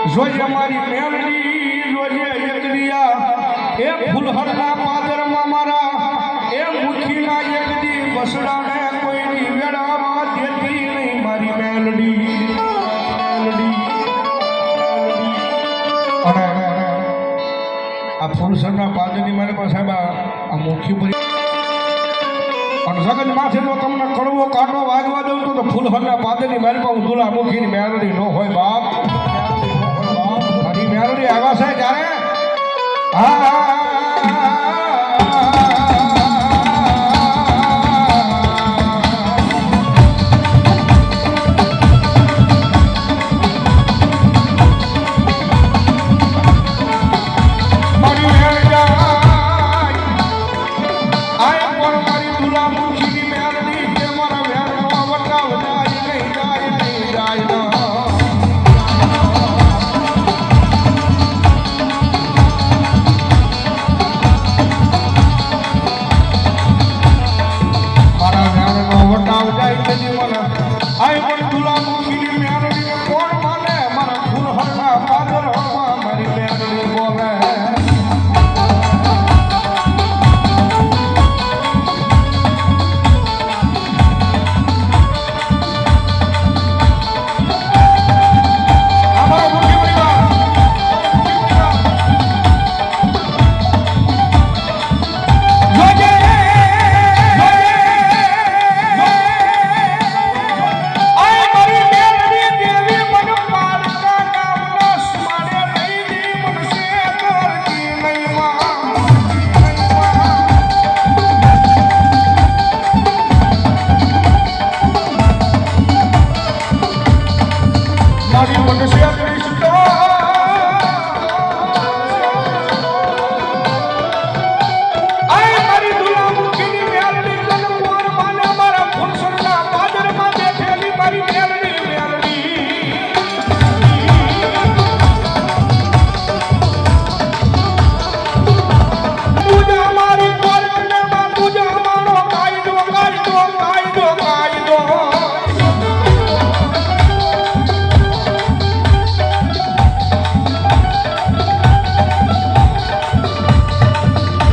જોઈએ મારી મેલડી જોઈએ એકડિયા એ ફૂલહરના પાદરમાં મારા એ મુઠીના એકદી બસડાને કોઈની વેળામાં દેતી નહીં મારી મેલડી અને આ ફૂલસરના પાદરની મારી પાસે આ મુખી ભરી અને સગજ માથે જો તમને કડવો કાંટો વાગવા દઉં તો ફૂલહરના પાદરની મારી પાસે દુલા મુખીની મેલડી ન હોય બાપ મારી મેલડી આવ્યા છે ત્યારે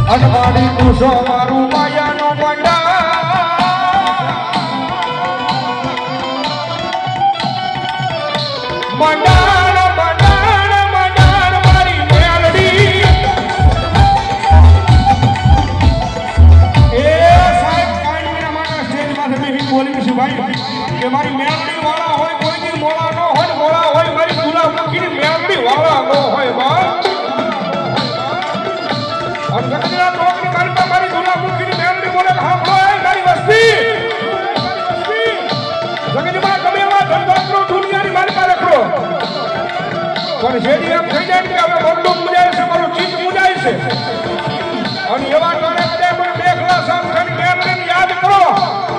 અઠવાડી પૂછો મારું માયાનો મંડાણ મારી મેલડી એ સાહેબ કાંઈ મારા સ્ટેજ પાસે મેં બોલી છું ભાઈ કે મારી મેલડી વાળા હોય કોઈની મોળા ન હોય મોળા હોય મારી દુલા મુખીની મેલડી વાળા ન હોય બા જગતના ટોકની કાલમાં મારી દુલા મુખીની મેલડી બોલે હાંભળો એ તારી વસ્તી જગતમાં ગમે એવા ધંધો દુનિયાની મારી પાસે રખડો પણ જેથી એમ થઈ જાય કે હવે મોટું મુજાય છે મારું ચીજ મુજાય છે અને એવા ટોળે બધા પણ બે ગ્લાસ આમ ખાલી મેલડીને યાદ કરો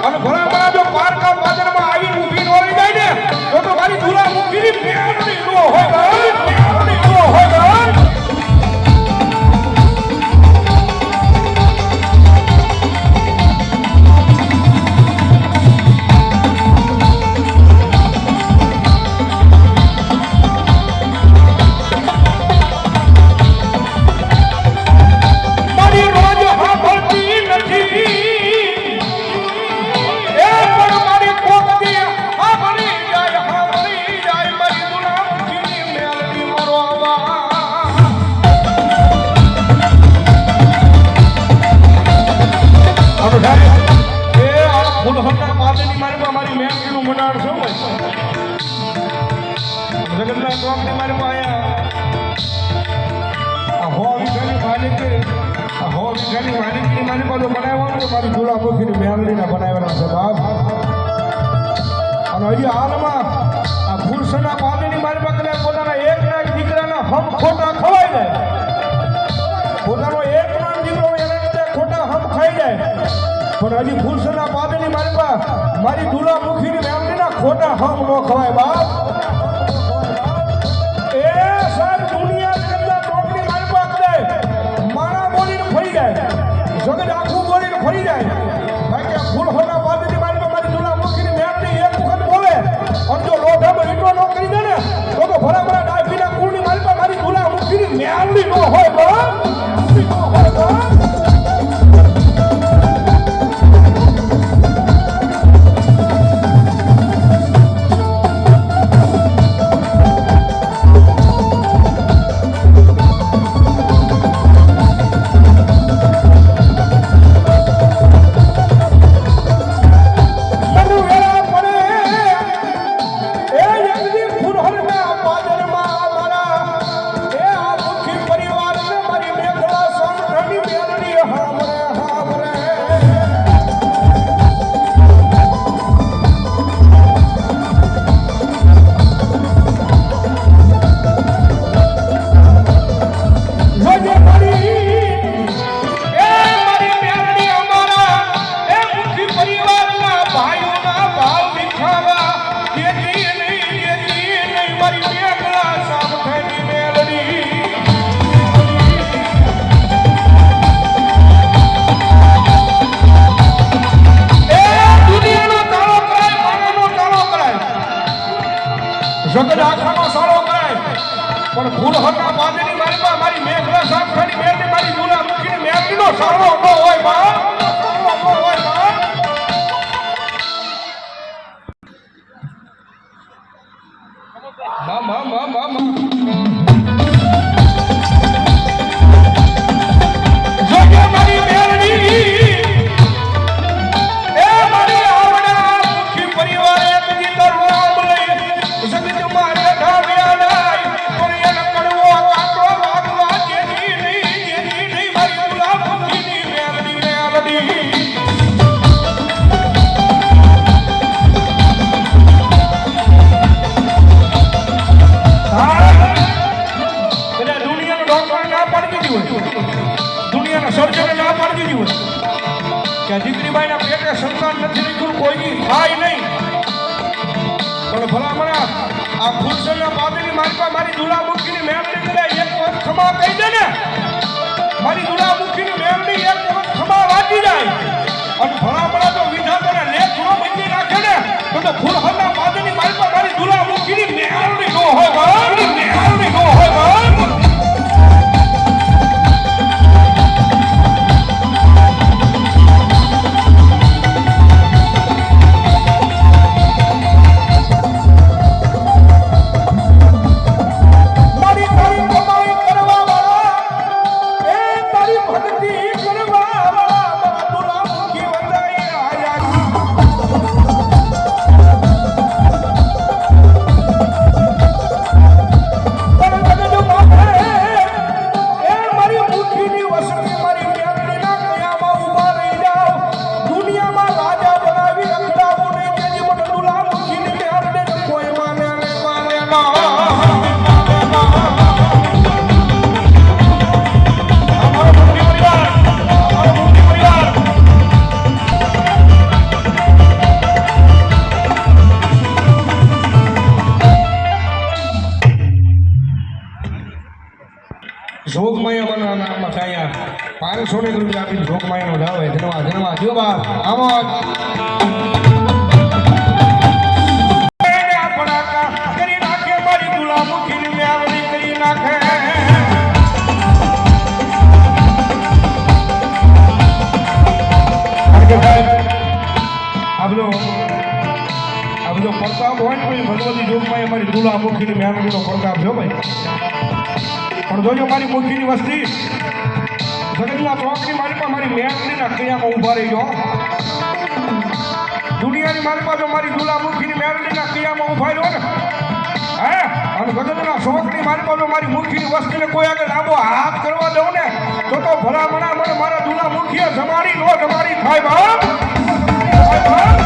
અને ભલામણા જો પારકા પાદરમાં આવી ઊભી ન રહી જાય ને તો મારી દુલા મુખીની મેલડી ન હોય મેલડી ન હોય મારી દુલા મુખીની મેલડીના બનાવેલા છે બાપ અને હજી હાલમાં આ ફૂલસના પાદરની મારી પાસે પોતાના એકના એક દીકરાના હમ ખોટા ખવાઈ જાય પોતાનો એકનો દીકરો એના લીધે ખોટા હમ ખાઈ જાય પણ હજી ફૂલસના પાદરની મારી પાસે મારી દુલા મુખીની મેલડીના ખોટા હમ ન ખવાય બાપ એ સાહેબ દુનિયા કરતા ટોપની મારી પાસે મારા બોલીને ફરી જાય જગત આખું બોલીને ફરી જાય કારણ કે ફૂલહોના પાદરની મારી દુલા મુખીની મેલડી એક વખત બોલે અને જો લોઢામાં ઈટો ન કરી દે ને તો ભલા ભલા ડાફીના ખાનો સારો કરાય પણ ફૂલ હતા બાંધની મારી પાસે મારી મેઘલા સાફ ખાની મેળની મારી દુલા મૂકીને મેળની નો સારો ન હોય બા દુનિયાના સર્જને ના પાડી દીધી હોય કે દીકરીબાઈના પેટે સંતાન નથી નીકળ્યું કોઈની થાય નહીં પણ ભલામણા આ ફૂલસરના બાદની મારી મારી દુલા મૂકીની મેમની કરે એક વખત ખમા કહી દે ને મારી દુલા મૂકીની મેમની એક વખત ખમા વાંચી જાય અને ભલામણા તો વિધાતાના લેખ ગુનો બંધી રાખે ને તો ફૂલસરના બાદની મારી દુલા મૂકીની મેમની નો હોય ભાઈ મેમની નો હોય ભાઈ જોગમાયા નામમાં થાય 500 રૂપિયા આપીને જોગમાયાનો જાવ ધનવા ધનવા જો બાપ આવો કરી નાખે મારી દુલા મુખીની મેળવી કરી નાખે આ બધો પ્રતાપ હોય ને ભગવતી જોગમાયા મારી દુલા મુખીની મેળવીનો પ્રતાપ જો ભાઈ પણ જોજો મારી મુખીની વસ્તી જગતના ચોકની મારી પાસે મારી મેળવીના કયામાં ઊભા રહી જો દુનિયાની મારી પાસે મારી દુલા મુખીની મેળવીના કયામાં ઊભા રહ્યો ને હે અને જગતના ચોકની મારી પાસે મારી મુખીની વસ્તીને કોઈ આગળ લાંબો હાથ કરવા દઉં ને તો ભલામણા મને મારા દુલા મુખીએ જમાડી નો જમાડી થાય બાપ